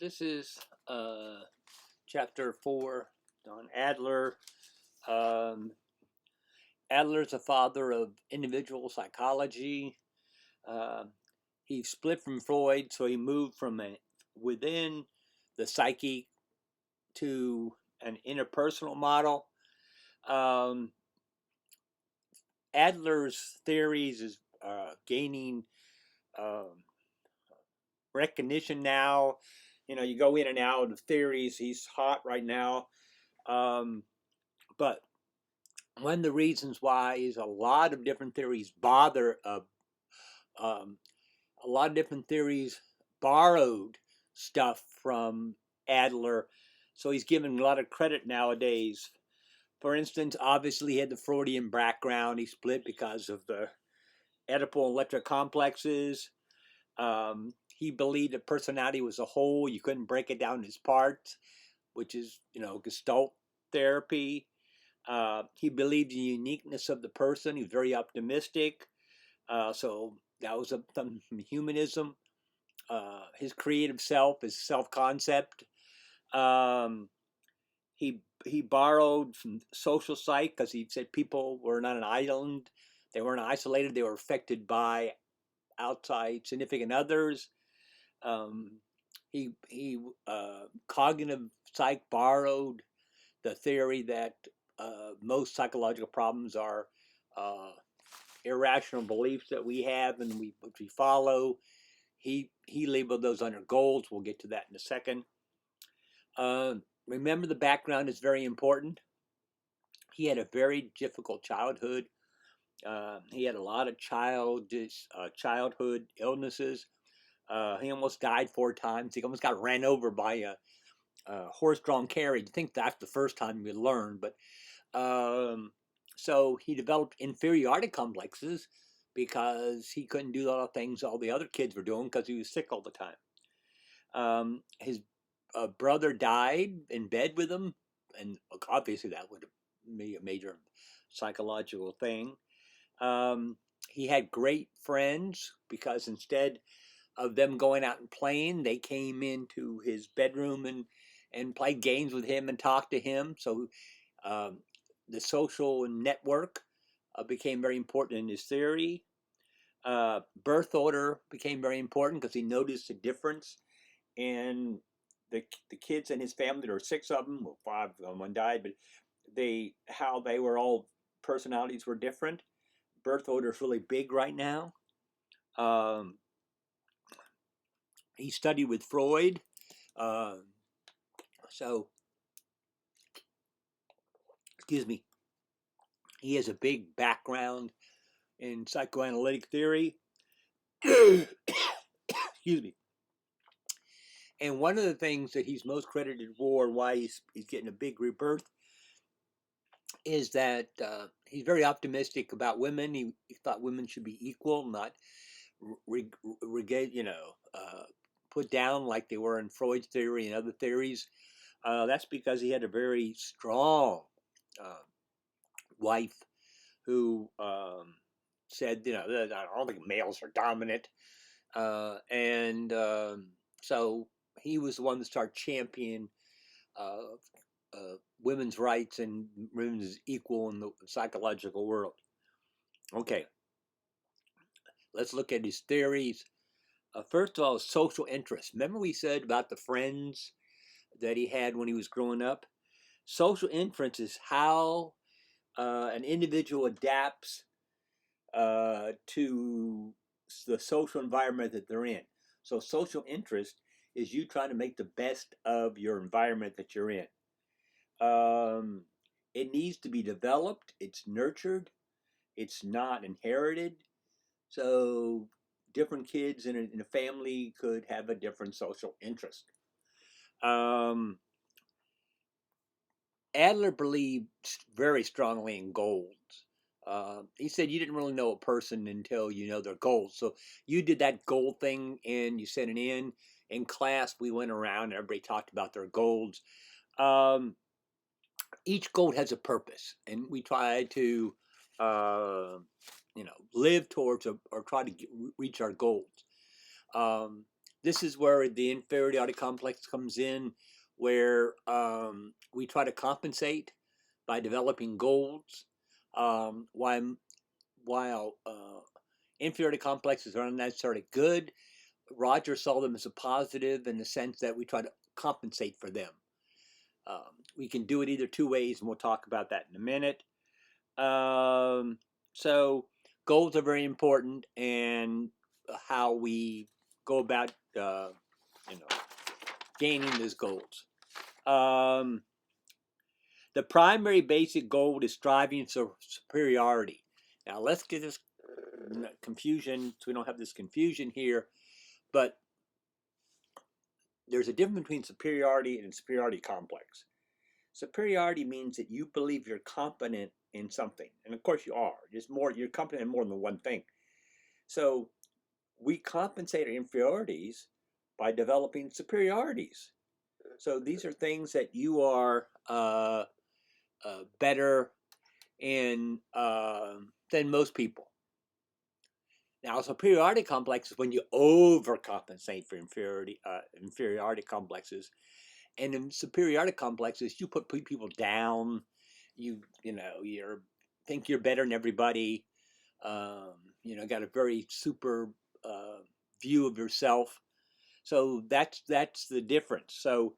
This is chapter 4 on Adler. Um, Adler's a father of individual psychology. Uh, he split from Freud, so he moved from within the psyche to an interpersonal model. Um, Adler's theories is gaining um, recognition now. You go in and out of theories. He's hot right now. But one of the reasons why is a lot of different theories um, a lot of different theories borrowed stuff from Adler, so he's given a lot of credit nowadays. For instance, obviously he had the Freudian background. He split because of the Oedipal and electric complexes. He believed that personality was a whole. You couldn't break it down into parts, which is, Gestalt therapy. He believed in the uniqueness of the person. He was very optimistic. So that was some humanism. His creative self, his self-concept. Um, he borrowed from social psych because he said people were not an island. They weren't isolated. They were affected by outside significant others. He cognitive psych borrowed the theory that most psychological problems are irrational beliefs that we have and which we follow. He labeled those under goals. We'll get to that in a second. Remember, the background is very important. He had a very difficult childhood. He had a lot of childhood illnesses. He almost died 4 times. He almost got ran over by a horse-drawn carriage. I think that's the first time we learned, but so he developed inferiority complexes because he couldn't do a lot of things all the other kids were doing because he was sick all the time. His brother died in bed with him, and obviously that would be a major psychological thing. He had great friends because instead of them going out and playing, they came into his bedroom and played games with him and talked to him. So the social network became very important in his theory. Birth order became very important because he noticed a difference in the kids in his family. There were 6 of them. Well, 5, one died, but how they were all personalities were different. Birth order is really big right now. He studied with Freud. So, excuse me, he has a big background in psychoanalytic theory. Excuse me. And one of the things that he's most credited for, why he's getting a big rebirth, is that he's very optimistic about women. He thought women should be equal, not put down like they were in Freud's theory and other theories. That's because he had a very strong wife who said, I don't think males are dominant. So he was the one that started championing women's rights and women's equal in the psychological world. Okay, let's look at his theories. First of all, social interest. Remember we said about the friends that he had when he was growing up? Social interest is how an individual adapts to the social environment that they're in. So social interest is you trying to make the best of your environment that you're in. It needs to be developed. It's nurtured. It's not inherited. So different kids in a family could have a different social interest. Adler believed very strongly in goals. He said you didn't really know a person until you know their goals. So you did that goal thing and you sent it in. In class, we went around and everybody talked about their goals. Each goal has a purpose, and we try to, live towards or try to reach our goals. this is where the inferiority complex comes in, where we try to compensate by developing goals. While inferiority complexes are not necessarily good, Roger saw them as a positive in the sense that we try to compensate for them. We can do it either two ways, and we'll talk about that in a minute. So goals are very important, and how we go about, you know, gaining those goals. The primary basic goal is striving for superiority. Now let's get this confusion, so we don't have this confusion here. But there's a difference between superiority and superiority complex. Superiority means that you believe you're competent in something, and of course you are. You're competent in more than one thing. So we compensate our inferiorities by developing superiorities. So these are things that you are better in than most people. Now, superiority complex is when you overcompensate for inferiority complexes, and in superiority complexes, you put people down. You think you're better than everybody. Got a very super view of yourself. So that's the difference. So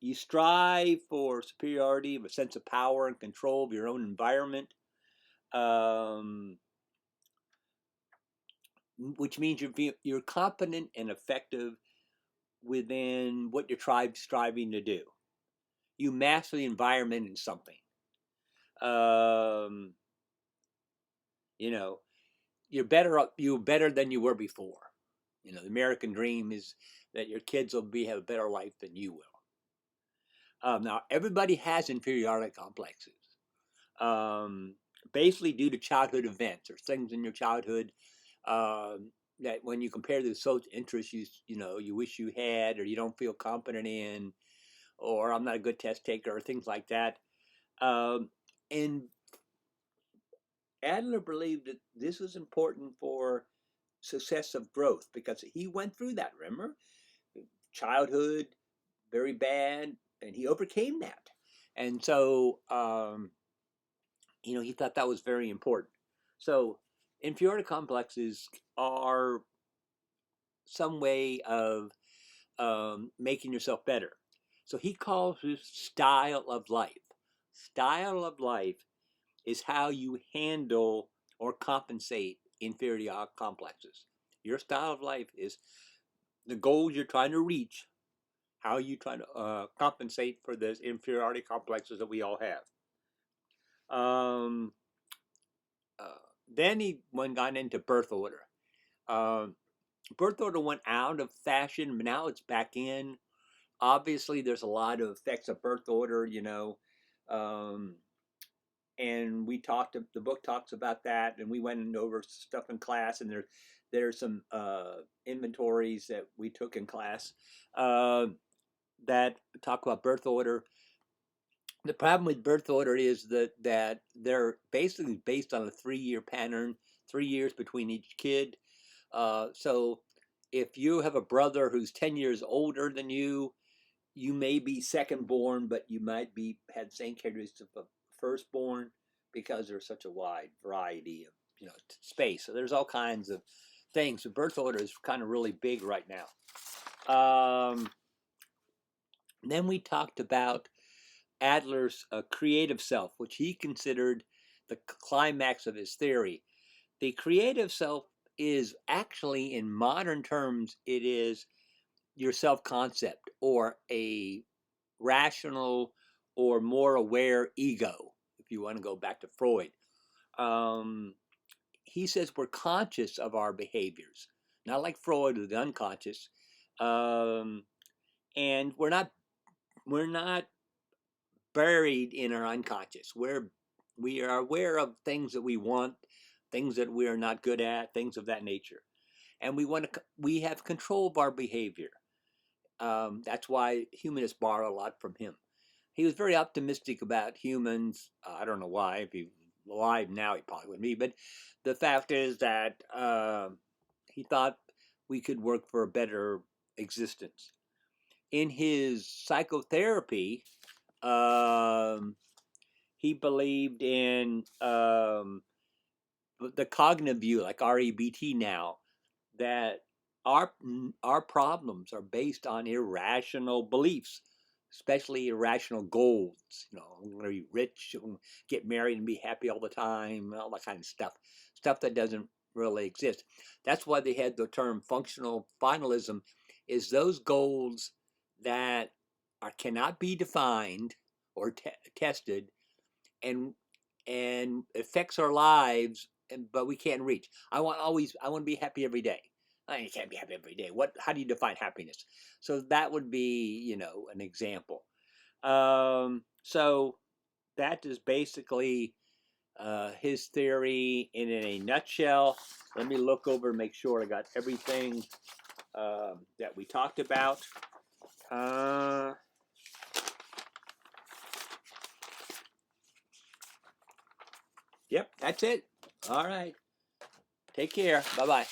you strive for superiority, a sense of power and control of your own environment, which means you're competent and effective within what you're striving to do. You master the environment in something. You know, you're better than you were before. The American dream is that your kids will have a better life than you will. Now, everybody has inferiority complexes, basically due to childhood events or things in your childhood that when you compare the social interests you wish you had, or you don't feel competent in, or I'm not a good test taker, or things like that. And Adler believed that this was important for success of growth because he went through that. Remember, childhood, very bad, and he overcame that. And so, he thought that was very important. So, inferiority complexes are some way of making yourself better. So he calls this style of life. Style of life is how you handle or compensate inferiority complexes. Your style of life is the goals you're trying to reach, how you try to compensate for the inferiority complexes that we all have. Um, then he got into birth order. Birth order went out of fashion, but now it's back in. Obviously, there's a lot of effects of birth order, um, and the book talks about that, and we went over stuff in class, and there's some inventories that we took in class that talk about birth order. The problem with birth order is that they're basically based on a 3-year pattern, 3 years between each kid. So if you have a brother who's 10 years older than you may be second born, but you might had the same characteristics of firstborn because there's such a wide variety of space. So there's all kinds of things. The birth order is kind of really big right now. Then we talked about Adler's creative self, which he considered the climax of his theory. The creative self is actually, in modern terms, it is your self-concept, or a rational or more aware ego, if you want to go back to Freud. He says we're conscious of our behaviors, not like Freud with the unconscious. And we're not buried in our unconscious. We are aware of things that we want, things that we are not good at, things of that nature, and we have control of our behavior. That's why humanists borrow a lot from him. He was very optimistic about humans. I don't know why. If he were alive now, he probably wouldn't be. But the fact is that he thought we could work for a better existence. In his psychotherapy, um, he believed in the cognitive view, like REBT now, that our our problems are based on irrational beliefs, especially irrational goals. I'm going to be rich, get married, and be happy all the time, all that kind of stuff that doesn't really exist. That's why they had the term functional finalism. Is those goals that cannot be defined or tested, and affects our lives, but we can't reach. I want to be happy every day. You can't be happy every day. How do you define happiness? So that would be, an example. So that is basically his theory in a nutshell. Let me look over and make sure I got everything that we talked about. Yep, that's it. All right. Take care. Bye bye.